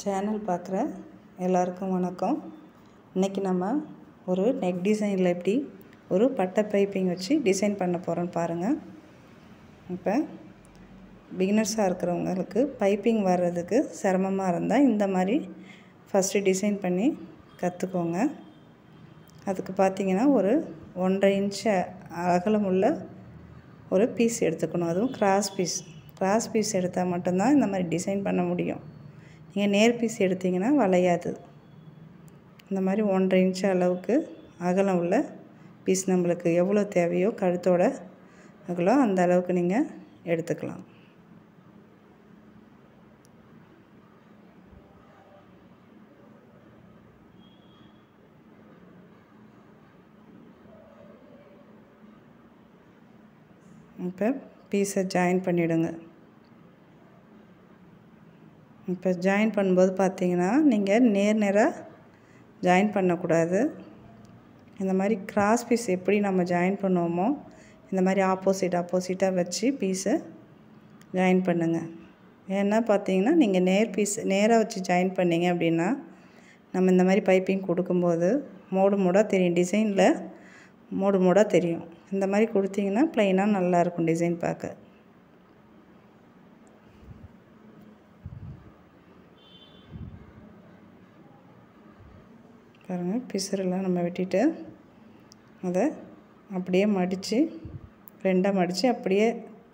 Channel பார்க்குற எல்லாருக்கும் வணக்கம். இன்றைக்கி நம்ம ஒரு நெக் டிசைனில் எப்படி ஒரு பட்டை பைப்பிங் வச்சு டிசைன் பண்ண போகிறோன்னு பாருங்கள். இப்போ பிகினர்ஸாக இருக்கிறவங்களுக்கு பைப்பிங் வர்றதுக்கு சிரமமாக இருந்தால் இந்த மாதிரி ஃபஸ்ட்டு டிசைன் பண்ணி கற்றுக்கோங்க. அதுக்கு பார்த்திங்கன்னா ஒரு 1.5 இன்ச் அகலமுள்ள ஒரு பீஸ் எடுத்துக்கணும். அதுவும் கிராஸ் பீஸ் எடுத்தால் மட்டும்தான் இந்த மாதிரி டிசைன் பண்ண முடியும். நீங்கள் நேர் பீஸ் எடுத்திங்கன்னா வளையாது. இந்த மாதிரி 1.5 இன்ச் அளவுக்கு அகலம் உள்ள பீஸ் நம்மளுக்கு எவ்வளோ தேவையோ கழுத்தோட அகலம் அந்த அளவுக்கு நீங்கள் எடுத்துக்கலாம். இப்போ பீஸை ஜாயின் பண்ணிவிடுங்க. இப்போ ஜாயின் பண்ணும்போது பார்த்தீங்கன்னா நீங்கள் நேராக ஜாயின் பண்ணக்கூடாது. இந்த மாதிரி கிராஸ் பீஸ் எப்படி நம்ம ஜாயின் பண்ணுவோமோ இந்த மாதிரி ஆப்போசிட்டாக வச்சு பீஸை ஜாயின் பண்ணுங்கள். ஏன்னா பார்த்தீங்கன்னா நீங்கள் நேராக வச்சு ஜாயின் பண்ணிங்க அப்படின்னா நம்ம இந்த மாதிரி பைப்பிங் கொடுக்கும்போது மோடாக தெரியும், டிசைனில் மோடாக தெரியும். இந்த மாதிரி கொடுத்தீங்கன்னா ப்ளைனாக நல்லாயிருக்கும் டிசைன் பார்க்க. பாருங்கள், பிசுரெல்லாம் நம்ம வெட்டிட்டு அதை அப்படியே மடித்து ரெண்டாக மடித்து அப்படியே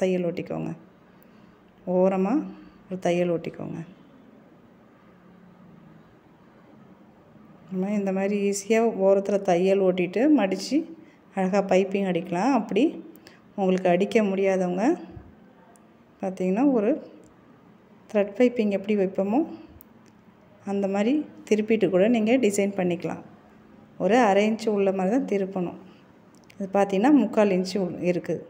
தையல் ஓட்டிக்கோங்க. ஓரமாக ஒரு தையல் ஓட்டிக்கோங்க. நம்ம இந்த மாதிரி ஈஸியாக ஓரத்தில் தையல் ஓட்டிட்டு மடித்து அழகாக பைப்பிங் அடிக்கலாம். அப்படி உங்களுக்கு அடிக்க முடியாதவங்க பார்த்திங்கன்னா ஒரு த்ரெட் பைப்பிங் எப்படி வைப்போமோ அந்த மாதிரி திருப்பிட்டு கூட நீங்கள் டிசைன் பண்ணிக்கலாம். ஒரு 1/2 இன்ச்சு உள்ள மாதிரி தான் திருப்பணும். இது பார்த்திங்கன்னா 3/4 இன்ச்சு இருக்குது.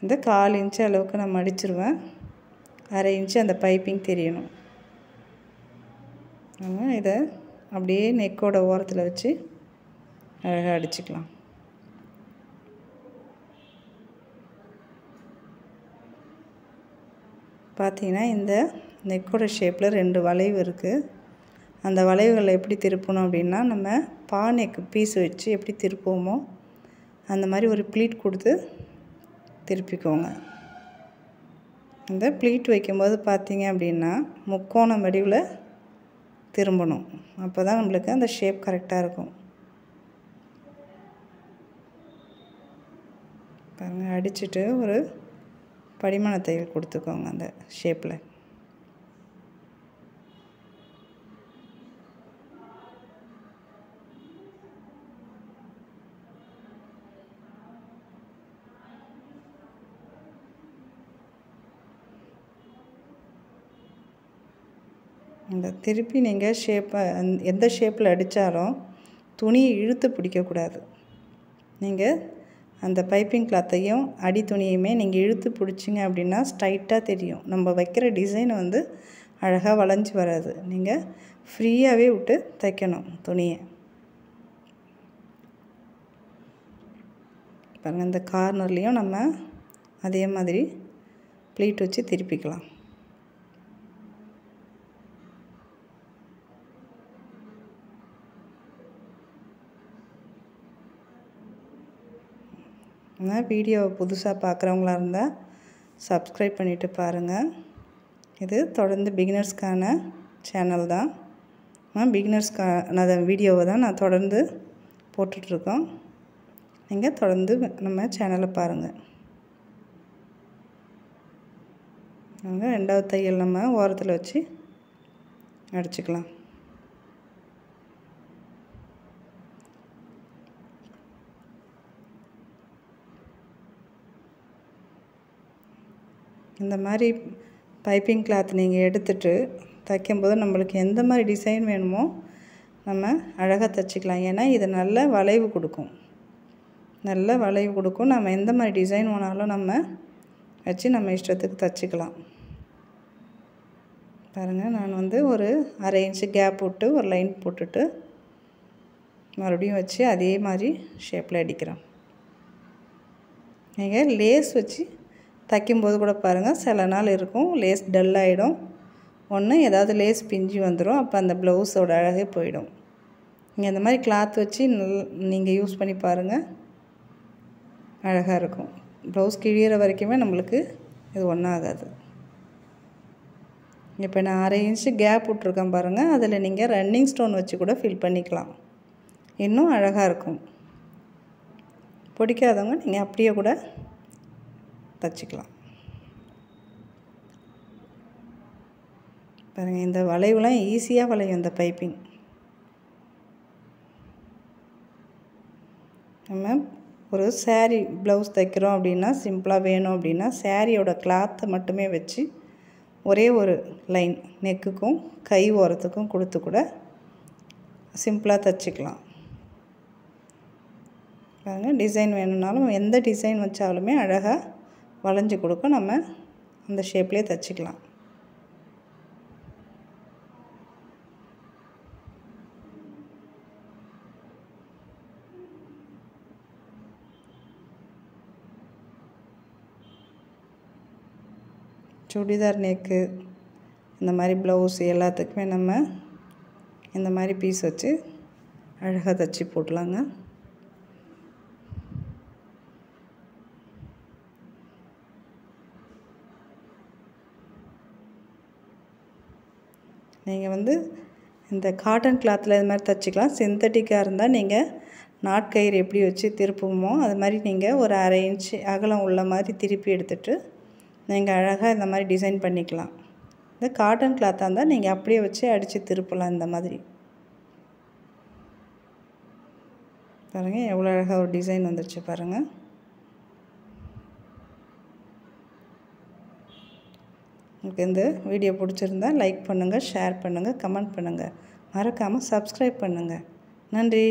இந்த 1/4 இன்ச்சு அளவுக்கு நான் மடிச்சிருவேன். 1/2 இன்ச்சு அந்த பைப்பிங் தெரியணும். நம்ம இதை அப்படியே நெக்கோட ஓரத்தில் வச்சு அழகாக அடிச்சுக்கலாம். பார்த்திங்கன்னா இந்த நெக்கோட ஷேப்பில் 2 வளைவு இருக்குது. அந்த வளைவுகளை எப்படி திருப்பணும் அப்படின்னா நம்ம நெக் பீஸ் வச்சு எப்படி திருப்புவோமோ அந்த மாதிரி ஒரு ப்ளீட் கொடுத்து திருப்பிக்கோங்க. இந்த ப்ளீட் வைக்கும்போது பார்த்திங்க அப்படின்னா முக்கோண வடிவில் திரும்பணும். அப்போ தான் நம்மளுக்கு அந்த ஷேப் கரெக்டாக இருக்கும். பாருங்கள், அடிச்சுட்டு ஒரு படிமான தையல் கொடுத்துக்கோங்க அந்த ஷேப்பில். இந்த திருப்பி நீங்கள் எந்த ஷேப்பில் அடித்தாலும் துணியை இழுத்து பிடிக்கக்கூடாது. நீங்கள் அந்த பைப்பிங் கிளாத்தையும் அடி துணியுமே நீங்கள் இழுத்து பிடிச்சிங்க அப்படின்னா ஸ்ட்ரைட்டாக தெரியும். நம்ம வைக்கிற டிசைன் அழகாக வளைஞ்சி வராது. நீங்கள் ஃப்ரீயாகவே விட்டு தைக்கணும் துணியை. பாருங்கள், இந்த கார்னர்லேயும் நம்ம அதே மாதிரி ப்ளீட் வச்சு திருப்பிக்கலாம். வீடியோவை புதுசாக பார்க்குறவங்களா இருந்தால் சப்ஸ்கிரைப் பண்ணிவிட்டு பாருங்கள். இது தொடர்ந்து பிகினர்ஸ்க்கான சேனல் தான். பிகினர்ஸ்க்கான வீடியோவை தான் நான் தொடர்ந்து போட்டுட்ருக்கோம். நீங்கள் தொடர்ந்து நம்ம சேனலை பாருங்கள். 2வது தையல் நம்ம ஓரத்தில் வச்சு அடிச்சுக்கலாம். இந்த மாதிரி பைப்பிங் கிளாத் நீங்கள் எடுத்துகிட்டு தைக்கும்போது நம்மளுக்கு எந்த மாதிரி டிசைன் வேணுமோ நம்ம அழகாக தைச்சிக்கலாம். ஏன்னா இது நல்ல வளைவு கொடுக்கும். நம்ம எந்த மாதிரி டிசைன் வேணாலும் நம்ம வச்சு நம்ம இஷ்டத்துக்கு தைச்சிக்கலாம். பாருங்கள், நான் ஒரு 1/2 இன்ச்சு கேப் விட்டு ஒரு லைன் போட்டுட்டு மறுபடியும் வச்சு அதே மாதிரி ஷேப்பில் அடிக்கிறேன். நீங்கள் லேஸ் வச்சு தைக்கும்போது கூட பாருங்கள், சில நாள் இருக்கும் லேஸ் டல்லாகிடும், ஒன்று ஏதாவது லேஸ் பிஞ்சு வந்துடும், அப்போ அந்த ப்ளவுஸோட அழகே போயிடும். நீங்கள் இந்த மாதிரி கிளாத் வச்சு நீங்கள் யூஸ் பண்ணி பாருங்கள், அழகாக இருக்கும். ப்ளவுஸ் கிழியிற வரைக்குமே நம்மளுக்கு இது ஒன்றும் ஆகாது. இப்போ நான் 1/2 இன்ச்சு கேப் விட்ருக்கேன் பாருங்கள், அதில் நீங்கள் ரன்னிங் ஸ்டோன் வச்சு கூட ஃபில் பண்ணிக்கலாம், இன்னும் அழகாக இருக்கும். பிடிக்காதவங்க நீங்கள் அப்படியே கூட தச்சுக்கலாம். பாருங்கள், இந்த வளைவுலாம் ஈஸியாக வளையும். இந்த பைப்பிங் நம்ம ஒரு சாரீ ப்ளவுஸ் தைக்கிறோம் அப்படின்னா, சிம்பிளாக வேணும் அப்படின்னா சாரியோட கிளாத்தை மட்டுமே வச்சு ஒரே ஒரு லைன் நெக்குக்கும் கை ஓரத்துக்கும் கொடுத்து கூட சிம்பிளாக தைச்சிக்கலாம். பாருங்கள், டிசைன் வேணும்னாலும் எந்த டிசைன் வச்சாலுமே அழகாக வளைஞ்சி கொடுக்கும். நம்ம அந்த ஷேப்லேயே தைச்சிக்கலாம். சுடிதார் நெக்கு, இந்த மாதிரி ப்ளவுஸ் எல்லாத்துக்குமே நம்ம இந்த மாதிரி பீஸ் வச்சு அழகாக தைச்சி போடலாங்க. நீங்கள் இந்த காட்டன் கிளாத்தில் இது மாதிரி தைச்சிக்கலாம். சிந்தட்டிக்காக இருந்தால் நீங்கள் நாட்கயிறு எப்படி வச்சு திருப்புமோ அது மாதிரி நீங்கள் ஒரு 1/2 இன்ச்சு அகலம் உள்ள மாதிரி திருப்பி எடுத்துகிட்டு நீங்கள் அழகாக இந்த மாதிரி டிசைன் பண்ணிக்கலாம். இந்த காட்டன் கிளாத்தாக இருந்தால் நீங்கள் அப்படியே வச்சு அடித்து திருப்பலாம். இந்த மாதிரி பாருங்கள், எவ்வளோ அழகாக ஒரு டிசைன் வந்துருச்சு பாருங்கள். உங்களுக்கு இந்த வீடியோ பிடிச்சிருந்தா லைக் பண்ணுங்கள், ஷேர் பண்ணுங்கள், கமெண்ட் பண்ணுங்கள், மறக்காமல் சப்ஸ்கிரைப் பண்ணுங்கள். நன்றி.